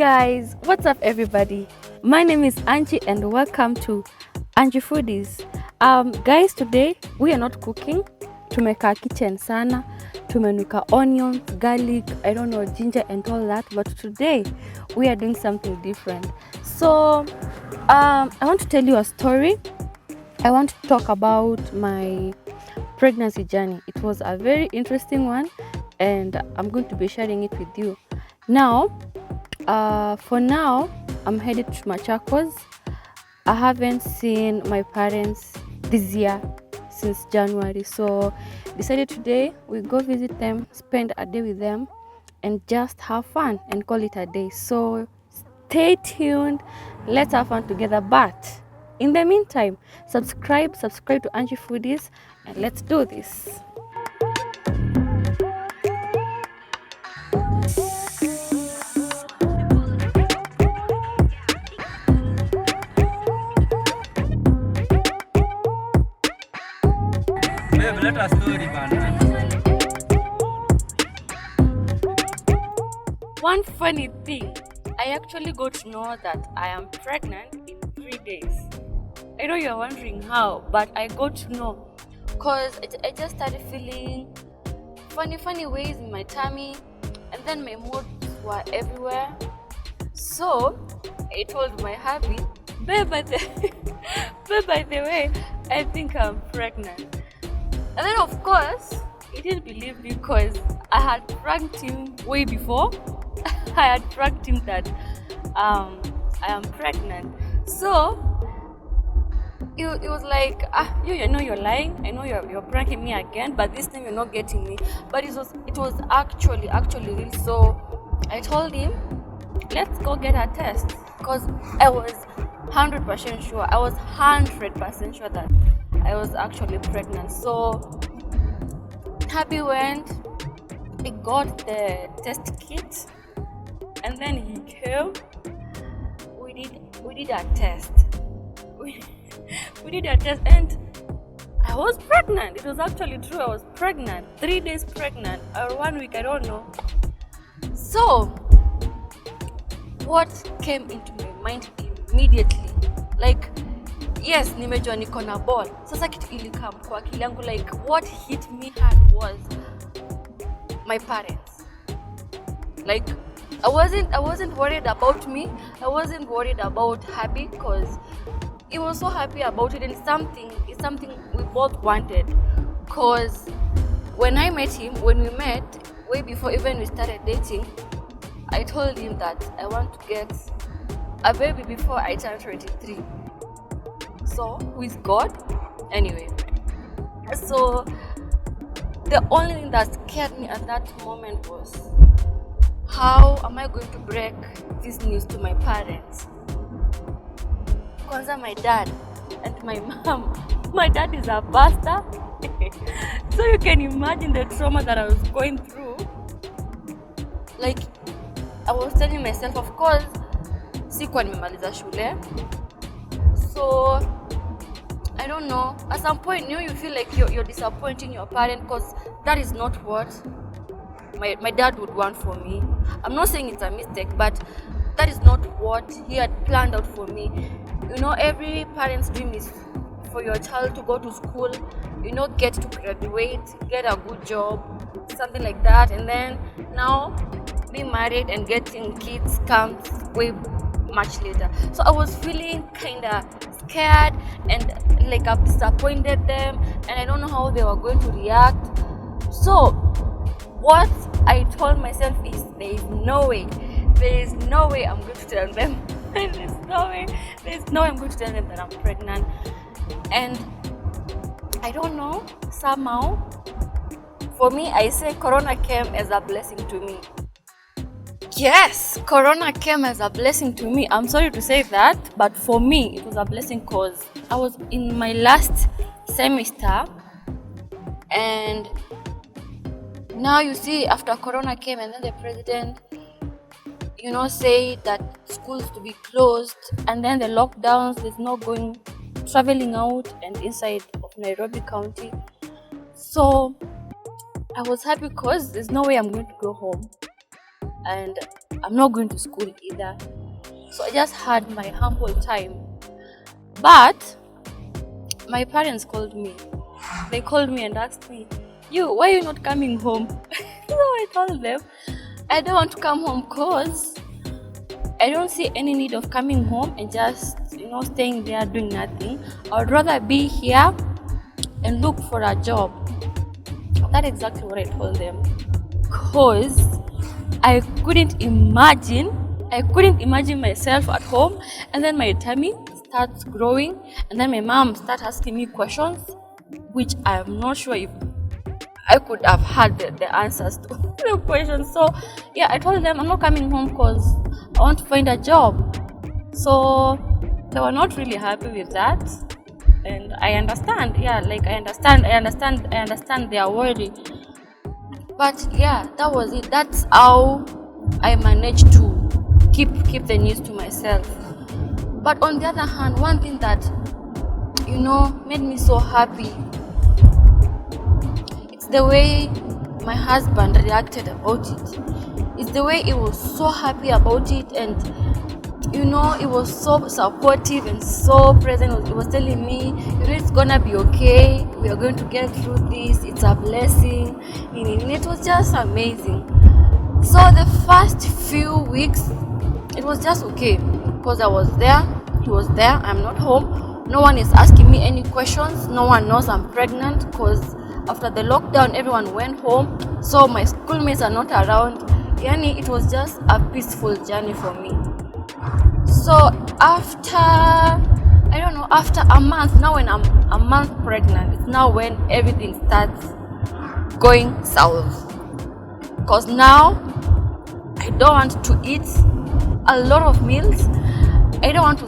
guys, what's up everybody? My name is Angie and welcome to Angie Foodies. Guys, today we are not cooking. Tumeka kitchen sana, tumenuka onions, garlic, I don't know, ginger and all that, but today we are doing something different. So I want to tell you a story. I want to talk about my pregnancy journey. It was a very interesting one and I'm going to be sharing it with you. Now, for now, I'm headed to Machakos. I haven't seen my parents this year since January, so decided today we go visit them, spend a day with them, and just have fun and call it a day. So stay tuned. Let's have fun together. But in the meantime, subscribe to Angie Foodies, and let's do this. Let us story, man. One funny thing, I actually got to know that I am pregnant in 3 days. I know you're wondering how, but I got to know because I just started feeling funny ways in my tummy, and then my moods were everywhere. So I told my hubby, babe, by the way, I think I'm pregnant. And then of course, he didn't believe me because I had pranked him way before. I had pranked him that I am pregnant. So it was like, you know you're lying. I know you're pranking me again, but this time you're not getting me. But it was actually real. So I told him, let's go get a test, because I was 100% sure. I was 100% sure that I was actually pregnant. So Happy went, he got the test kit, and then he came. We did a test. We did a test, and I was pregnant. It was actually true. I was pregnant. 3 days pregnant, or 1 week, I don't know. So what came into my mind immediately, like, yes, nimejua niko na ball. Sasa kitu ilikam kwa akili yangu, like what hit me hard was my parents. Like I wasn't worried about me. I wasn't worried about Happy because he was so happy about it, and it's something we both wanted. Because when we met way before even we started dating, I told him that I want to get a baby before I turn 23. So with God, anyway. So the only thing that scared me at that moment was, how am I going to break this news to my parents? Kwanza my dad and my mom. My dad is a pastor. So you can imagine the trauma that I was going through. Like, I was telling myself, of course, sikuwa nimemaliza shule. So I don't know, at some point you feel like you're disappointing your parent, because that is not what my dad would want for me. I'm not saying it's a mistake, but that is not what he had planned out for me. You know, every parent's dream is for your child to go to school, get to graduate, get a good job, something like that. And then now being married and getting kids comes way much later. So I was feeling kinda scared, and like I've disappointed them, and I don't know how they were going to react. So what I told myself is, there is no way I'm going to tell them. There's no way I'm going to tell them that I'm pregnant. And I don't know, somehow for me, I say Corona came as a blessing to me. Yes, Corona came as a blessing to me. I'm sorry to say that, but for me, it was a blessing because I was in my last semester, and now you see, after Corona came, and then the president, say that schools to be closed, and then the lockdowns, there's no traveling out and inside of Nairobi County. So I was happy because there's no way I'm going to go home. And I'm not going to school either. So I just had my humble time. But my parents called me. They called me and asked me, why are you not coming home? So I told them, I don't want to come home because I don't see any need of coming home and just, staying there doing nothing. I would rather be here and look for a job. That's exactly what I told them. Because I couldn't imagine myself at home and then my tummy starts growing and then my mom starts asking me questions which I am not sure if I could have had the answers to the questions. So yeah, I told them I'm not coming home because I want to find a job. So they were not really happy with that, and I understand. Yeah, like I understand their worry. But yeah, that was it. That's how I managed to keep the news to myself. But on the other hand, one thing that made me so happy, it's the way my husband reacted about it. It's the way he was so happy about it, and he was so supportive and so present. He was telling me, it's gonna be okay. We are going to get through this. It's a blessing. It was just amazing. So the first few weeks, it was just okay because I was there. He was there. I'm not home. No one is asking me any questions. No one knows I'm pregnant because after the lockdown, everyone went home. So my schoolmates are not around. Yani, it was just a peaceful journey for me. So after a month, now when I'm a month pregnant, it's now when everything starts going south. Because now I don't want to eat a lot of meals. I don't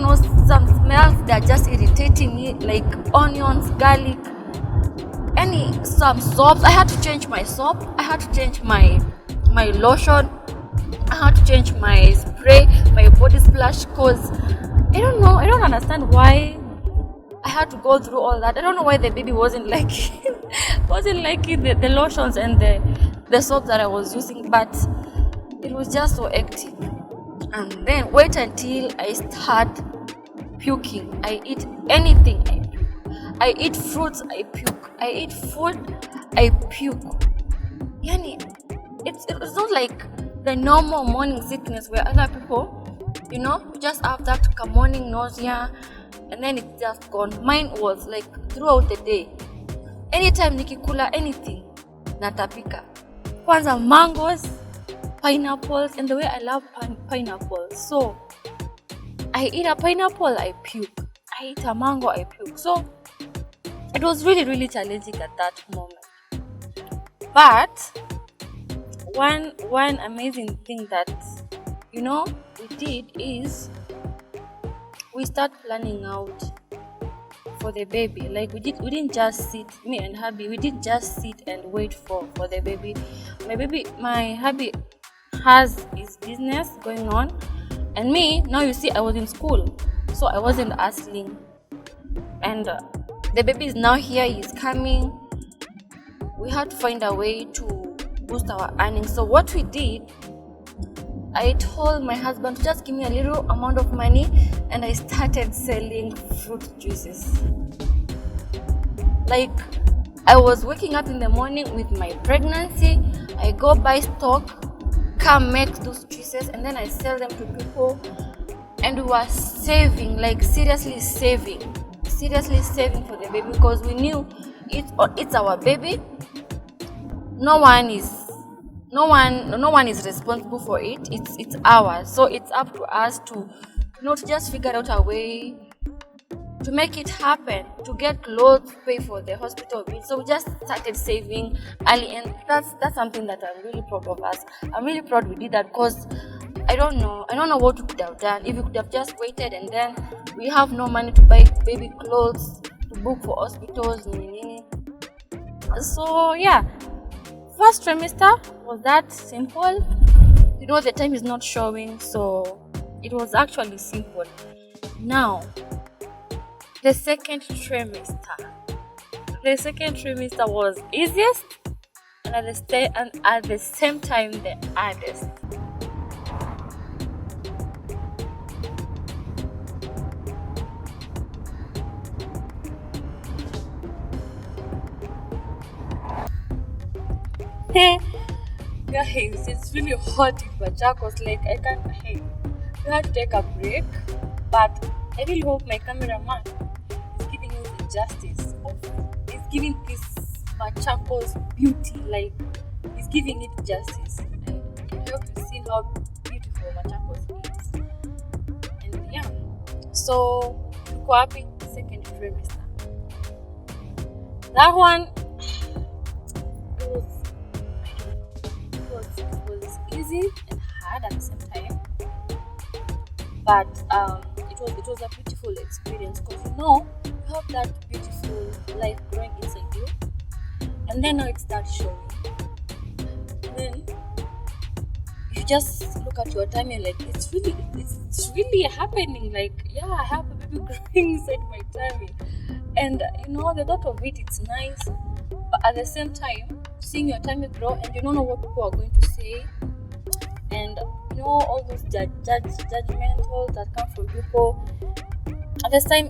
know, some smells that are just irritating me, like onions, garlic, some soaps. I had to change my soap. I had to change my lotion. I had to change my spray, my body splash, because I don't understand why I had to go through all that. I don't know why the baby wasn't liking the lotions and the soap that I was using, but it was just so hectic. And then wait until I start puking. I eat anything, I puke. I eat fruits, I puke. I eat food, I puke. Yani, it's not like the normal morning sickness where other people, just have that morning nausea and then it's just gone. Mine was like throughout the day. Anytime nikikula anything, natapika. Kwanza mangoes, pineapples, and the way I love pineapples. So I eat a pineapple, I puke. I eat a mango, I puke. So it was really, really challenging at that moment. But one amazing thing that we did is we start planning out for the baby. Like we didn't just sit, me and hubby, we didn't just sit and wait for the baby. My hubby has his business going on, and me, now you see, I was in school, so I wasn't hustling. And the baby is now here, he's coming. We had to find a way to boost our earnings. So what we did, I told my husband to just give me a little amount of money, and I started selling fruit juices. Like, I was waking up in the morning with my pregnancy, I go buy stock, come make those juices, and then I sell them to people. And we were saving, like seriously saving for the baby, because we knew it's our baby. No one is responsible for it. It's ours. So it's up to us to to just figure out a way to make it happen, to get clothes, pay for the hospital bill. So we just started saving early, and that's something that I'm really proud of us. I'm really proud we did that, because I don't know what we could have done if we could have just waited, and then we have no money to buy baby clothes, to book for hospitals. So yeah, first trimester was that simple. The time is not showing, so it was actually simple. Now, the second trimester was easiest and at the same time the hardest. Guys, it's really hot in Machakos. Like, I can't. Hey, we had to take a break, but I really hope my cameraman is giving you the justice of. Is giving this Machakos beauty. Like, he's giving it justice, and you have to see how beautiful Machakos is. And yeah, so Kwapi second trimester. That one, it was easy and hard at the same time, but it was a beautiful experience because you have that beautiful life growing inside you, and then now it starts showing. And then you just look at your time and like it's really happening. Like, yeah, I have a baby growing inside my tummy, and the thought of it's nice, but at the same time seeing your tummy grow and you don't know what people are going to say, and all those judgmental that come from people. At the same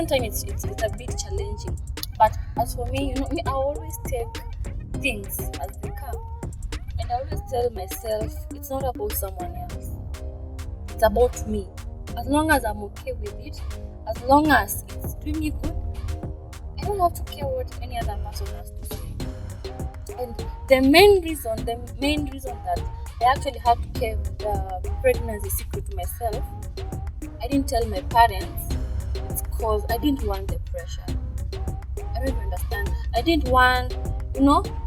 time it's a bit challenging, but as for me, I always take things as they come, and I always tell myself it's not about someone else, it's about me. As long as I'm okay with it, as long as it's doing me good, I don't have to care what any other person has to say. And the main reason that I actually had to keep the pregnancy secret to myself, I didn't tell my parents, it's because I didn't want the pressure. I don't understand. I didn't want,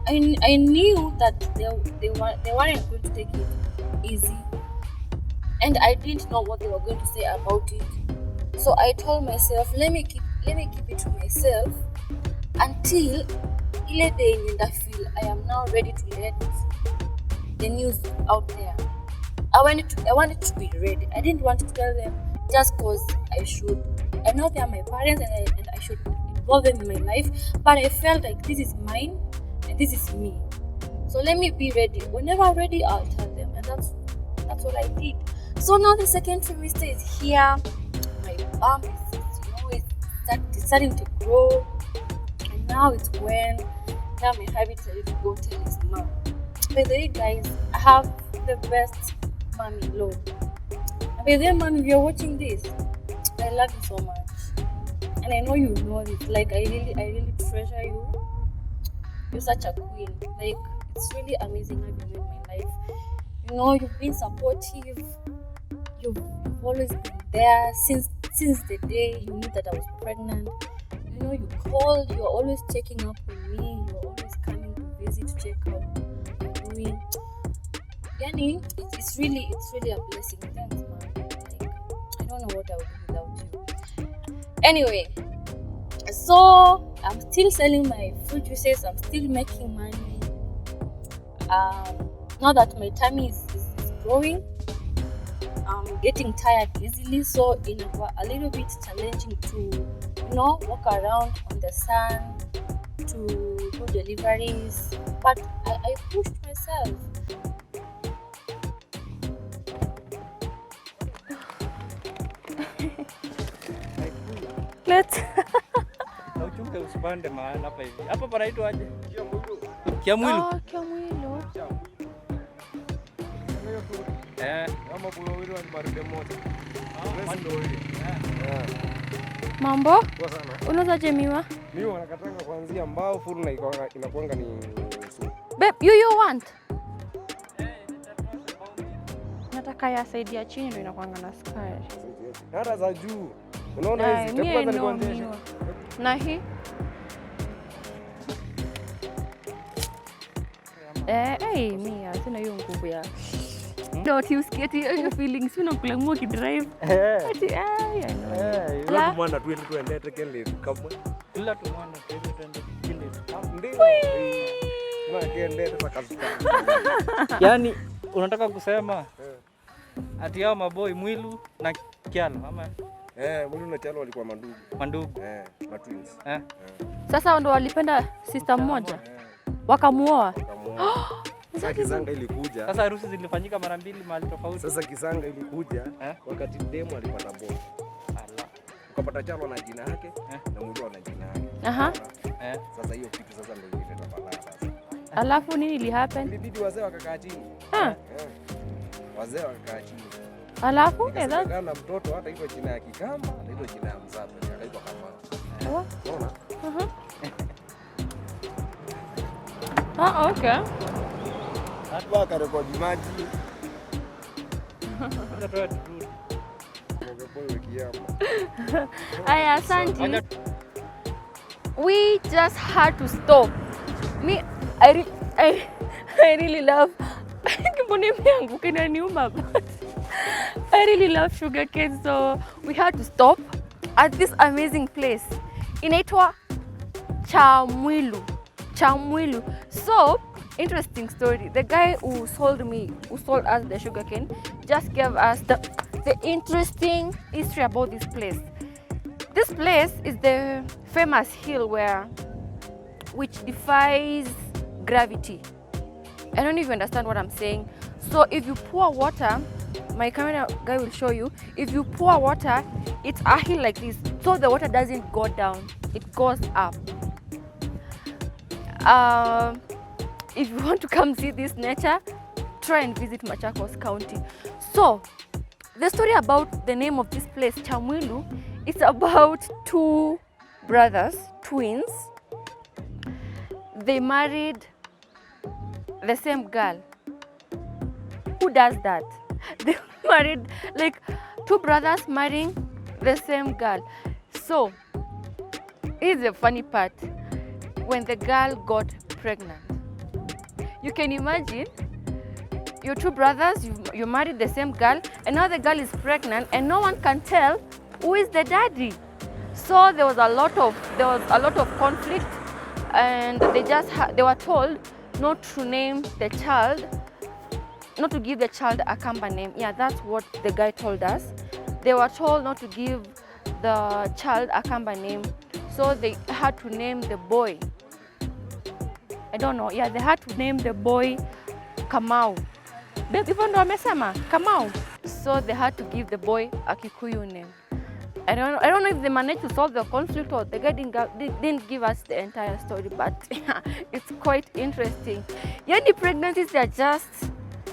I knew that they weren't going to take it easy, and I didn't know what they were going to say about it. So I told myself, let me keep it to myself until ile day when I feel I am now ready to let the news out there. I wanted to be ready. I didn't want to tell them just because I should. I know they are my parents and I should involve them in my life, but I felt like this is mine and this is me. So let me be ready. Whenever I'm ready, I'll tell them, and that's what I did. So now the second trimester is here. My bump is it's starting to grow, and now it's when now my hubby decided to go tell his mom. By the way, guys, I have the best mommy in law. By the way, mom, if you're watching this, I love you so much, and I know you know this. Like, I really treasure you. You're such a queen. Like, it's really amazing having you in my life. You've been supportive. You've always been there since the day you knew that I was pregnant. You called. You're always checking up on me. You're always coming to visit to check out I'm doing. Yani, it's really a blessing. Thanks, man. Like, I don't know what I would do without you. Anyway, so I'm still selling my fruit juices. I'm still making money. Now that my tummy is growing, I'm getting tired easily, so it's a little bit challenging to walk around on the sun, to do deliveries, but I pushed myself. Let's Uchunge usipande mahali hapa hivi. Hapa panaitwa aje? Kiamwilu. Kiamwilu. Kama kuna wili wa baride moja. Mambo? Kwa sana. Unauzaje miwa? Miwa nakatanga kuanzia mbao full na inakuanga ni supu. Babe, you want? Nataka ya side ya chini ndio inakuanga na sukari. Hata za juu. Unaona hizi takuwa za nikuonyesha. Na hii? Mia, sina hiyo nguvu ya. Ndio usikieti hiyo feelings unakula kidrive. Ati la mwana tuende tekele kamwe. Ila tumwana tuende kile. Ndio. Makiende tukazika. Yaani unataka kusema ati hao maboy Mwilu na Kyalo ama Mwilu na Kyalo walikuwa mandugu. Twins. Sasa ndo walipenda sister mmoja. Wakamuoa. Sasa Kisanga ilikuja. Sasa harusi zilifanyika mara mbili mahali tofauti. Sasa Kisanga ilikuja wakati demo alipata boy. Ukapata Kyalo na jina yake na Mwilu na jina yake. Aha. Sasa hiyo kitu sasa ndio ileta balaa sasa. Alafu nini ili happen? Ilibidi wazee wakakaa chini. Wazee wakakaa chini. Alafu na mtoto hata hivyo jina ya Kikamba, na hivyo jina ya mzazi anaitwa Kamau. Unaona? Okay. Hata akarekodi maji. Aya, asante. We just had to stop. Me, I really love. I really love sugarcane, so we had to stop at this amazing place. Inaitwa Chamwilu. So, interesting story. The guy who sold us the sugarcane, just gave us the interesting history about this place. This place is the famous hill which defies gravity. I don't even understand what I'm saying. So if you pour water, my camera guy will show you, if you pour water, it's a hill like this. So the water doesn't go down, it goes up. If you want to come see this nature, try and visit Machakos County. So the story about the name of this place, Chamwilu, it's about two brothers, twins. They married the same girl. Who does that? They married, like, two brothers marrying the same girl. So, here's the funny part. When the girl got pregnant, you can imagine your two brothers, you married the same girl, and now the girl is pregnant, and no one can tell who is the daddy. So there was a lot of conflict, and they were told not to name the child, not to give the child a Kamba name. Yeah, that's what the guy told us. They were told not to give the child a Kamba name, so they had to name the boy. I don't know. Yeah, they had to name the boy Kamau. Even though amesema Kamau, so they had to give the boy a Kikuyu name. I don't know if they managed to solve the conflict or the guy didn't give us the entire story, but it's quite interesting. Yeah, the pregnancies are just,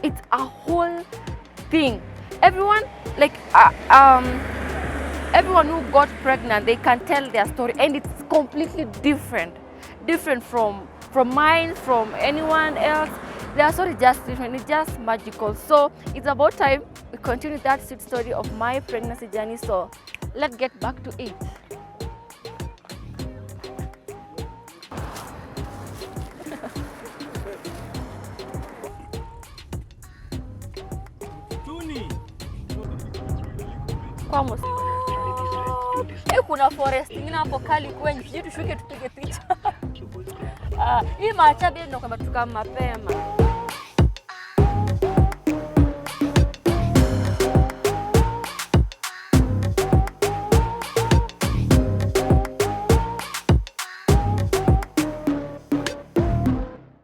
it's a whole thing. Everyone, like everyone who got pregnant, they can tell their story, and it's completely different from mine, from anyone else. Their story is just different. It's just magical. So it's about time we continue that sweet story of my pregnancy journey. So let's get back to it. Vamos. Kuna forest ingine hapo kali kwenye, sijui tushuke tupige picha. Hii maajabu ndio kwamba tukaa mapema.